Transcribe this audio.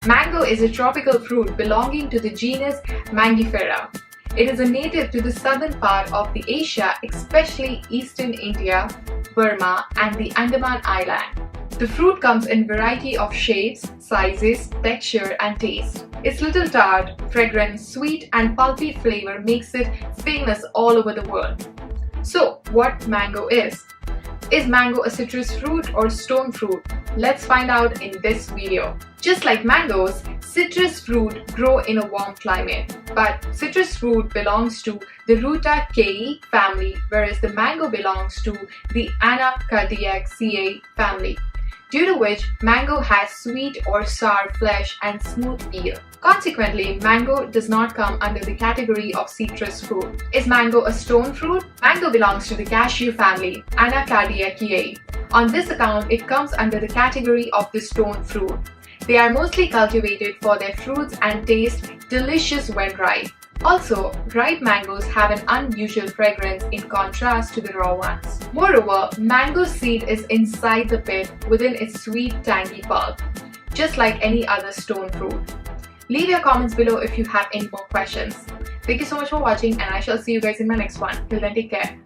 Mango is a tropical fruit belonging to the genus Mangifera. It is a native to the southern part of the Asia, especially eastern India, Burma, and the Andaman Islands. The fruit comes in variety of shapes, sizes, texture, and taste. Its little tart, fragrant, sweet, and pulpy flavor makes it famous all over the world. So, what mango is? Is mango a citrus fruit or stone fruit? Let's find out in this video. Just like mangoes, citrus fruit grow in a warm climate, but citrus fruit belongs to the Rutaceae family, whereas the mango belongs to the Anacardiaceae family, due to which mango has sweet or sour flesh and smooth peel. Consequently, mango does not come under the category of citrus fruit. Is mango a stone fruit? Mango belongs to the cashew family, Anacardiaceae. On this account, it comes under the category of the stone fruit. They are mostly cultivated for their fruits and taste delicious when ripe. Also, ripe mangoes have an unusual fragrance in contrast to the raw ones. Moreover, mango seed is inside the pit within its sweet, tangy pulp, just like any other stone fruit. Leave your comments below if you have any more questions. Thank you so much for watching, and I shall see you guys in my next one. Till then, take care.